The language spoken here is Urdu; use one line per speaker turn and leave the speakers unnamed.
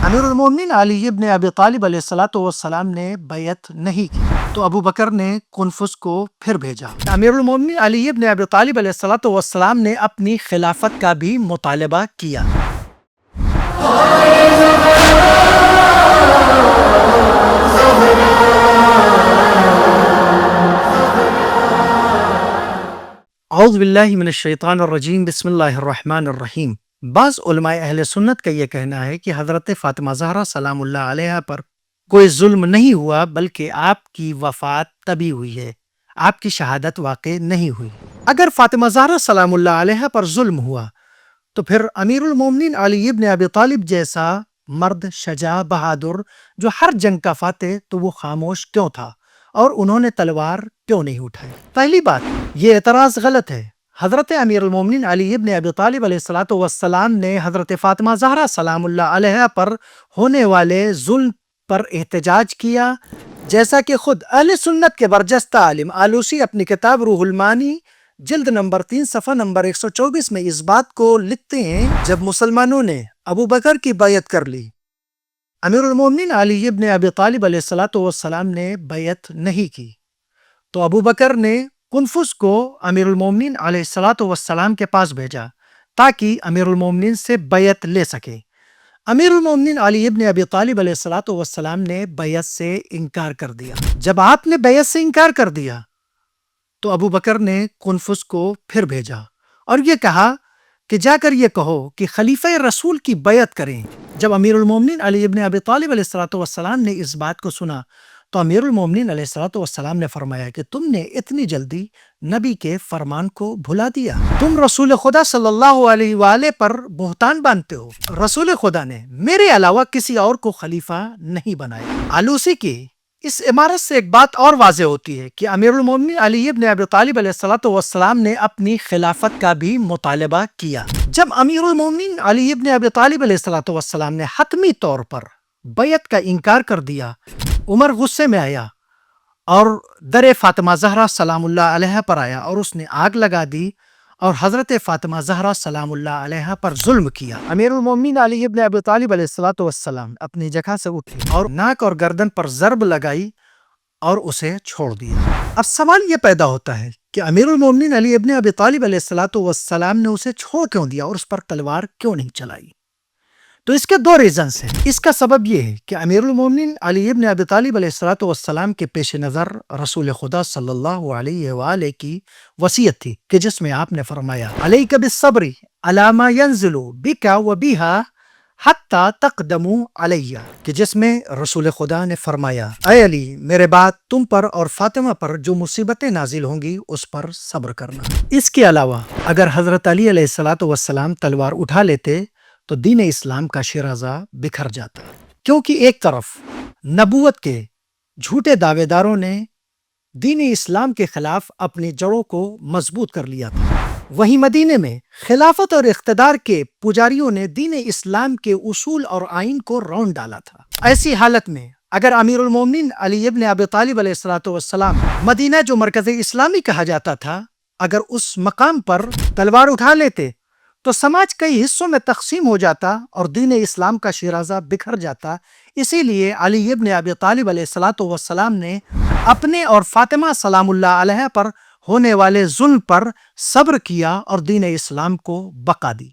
امیر المومنین علی ابن ابی طالب علیہ الصلوۃ والسلام نے بیعت نہیں کی تو ابو بکر نے کنفس کو پھر بھیجا۔ امیر المومنین علی ابن ابی طالب علیہ الصلوۃ والسلام نے اپنی خلافت کا بھی مطالبہ کیا۔ اعوذ باللہ من الشیطان الرجیم، بسم اللہ الرحمن الرحیم۔ بعض علماء اہل سنت کا یہ کہنا ہے کہ حضرت فاطمہ زہرا سلام اللہ علیہا پر کوئی ظلم نہیں ہوا، بلکہ آپ کی وفات تبھی ہوئی ہے، آپ کی شہادت واقع نہیں ہوئی۔ اگر فاطمہ زہرا سلام اللہ علیہا پر ظلم ہوا تو پھر امیر المومنین علی ابن ابی طالب جیسا مرد شجاع بہادر جو ہر جنگ کا فاتح، تو وہ خاموش کیوں تھا اور انہوں نے تلوار کیوں نہیں اٹھائی؟ پہلی بات، یہ اعتراض غلط ہے۔ حضرت امیر المومنین علی ابن ابی طالب علیہ الصلوۃ والسلام نے حضرت فاطمہ زہرا سلام اللہ علیہا پر ہونے والے ظلم پر احتجاج کیا، جیسا کہ خود اہل سنت کے برجستہ عالم آلوسی اپنی کتاب روح المعانی جلد نمبر 3 صفحہ نمبر 124 میں اس بات کو لکھتے ہیں: جب مسلمانوں نے ابو بکر کی بیعت کر لی، امیر المومنین علی ابن ابی طالب علیہ الصلوۃ والسلام نے بیعت نہیں کی، تو ابو بکر نے کنفس کو امیر المومنین علیہ الصلوۃ والسلام کے پاس بھیجا تاکہ امیر المومنین سے بیعت لے سکے۔ امیر المومنین علی ابن ابی طالب علیہ الصلوۃ والسلام نے بیعت سے انکار کر دیا۔ جب آپ نے بیعت سے انکار کر دیا تو ابو بکر نے کنفس کو پھر بھیجا اور یہ کہا کہ جا کر یہ کہو کہ خلیفہ رسول کی بیعت کریں۔ جب امیر المومنین علی ابن ابی طالب علیہ الصلوۃ والسلام نے اس بات کو سنا تو امیر المومنین علیہ الصلوۃ والسلام نے فرمایا کہ تم نے اتنی جلدی نبی کے فرمان کو بھلا دیا، تم رسول خدا صلی اللہ علیہ وآلہ پر بہتان باندھتے ہو۔ رسول خدا نے میرے علاوہ کسی اور کو خلیفہ نہیں بنایا۔ آلوسی کی اس عبارت سے ایک بات اور واضح ہوتی ہے کہ امیر المومنین علی ابن ابی طالب علیہ الصلوۃ والسلام نے اپنی خلافت کا بھی مطالبہ کیا۔ جب امیر المومنین علی ابن ابی طالب علیہ الصلوۃ والسلام نے حتمی طور پر بیعت کا انکار کر دیا، عمر غصے میں آیا اور در فاطمہ زہرا سلام اللہ علیہا پر آیا اور اس نے آگ لگا دی اور حضرت فاطمہ زہرا سلام اللہ علیہا پر ظلم کیا۔ امیر المومنین علی ابن ابی طالب علیہ الصلوۃ والسلام اپنی جگہ سے اٹھے اور ناک اور گردن پر ضرب لگائی اور اسے چھوڑ دیا۔ اب سوال یہ پیدا ہوتا ہے کہ امیر المومنین علی ابن ابی طالب علیہ الصلوۃ والسلام نے اسے چھوڑ کیوں دیا اور اس پر تلوار کیوں نہیں چلائی؟ تو اس کے دو ریزنز ہیں۔ اس کا سبب یہ ہے کہ امیر المومنین علی ابن ابی طالب علیہ الصلوۃ والسلام کے پیش نظر رسول خدا صلی اللہ علیہ وآلہ کی وصیت تھی کہ جس میں آپ نے فرمایا: علیک بالصبر علی ما ینزل بک وبہا حتی تقدموا علیہ، کہ جس میں رسول خدا نے فرمایا: اے علی، میرے بعد تم پر اور فاطمہ پر جو مصیبتیں نازل ہوں گی اس پر صبر کرنا۔ اس کے علاوہ اگر حضرت علی علیہ الصلوۃ والسلام تلوار اٹھا لیتے تو دین اسلام کا شیرازہ بکھر جاتا، کیونکہ ایک طرف نبوت کے جھوٹے دعوے داروں نے دین اسلام کے خلاف اپنی جڑوں کو مضبوط کر لیا تھا، وہیں مدینے میں خلافت اور اقتدار کے پجاریوں نے دین اسلام کے اصول اور آئین کو رون ڈالا تھا۔ ایسی حالت میں اگر امیر المومنین علی ابن ابی طالب علیہ الصلوۃ والسلام مدینہ جو مرکز اسلامی کہا جاتا تھا، اگر اس مقام پر تلوار اٹھا لیتے تو سماج کئی حصوں میں تقسیم ہو جاتا اور دین اسلام کا شیرازہ بکھر جاتا۔ اسی لیے علی ابن ابی طالب علیہ الصلوۃ والسلام نے اپنے اور فاطمہ سلام اللہ علیہ پر ہونے والے ظلم پر صبر کیا اور دین اسلام کو بقا دی۔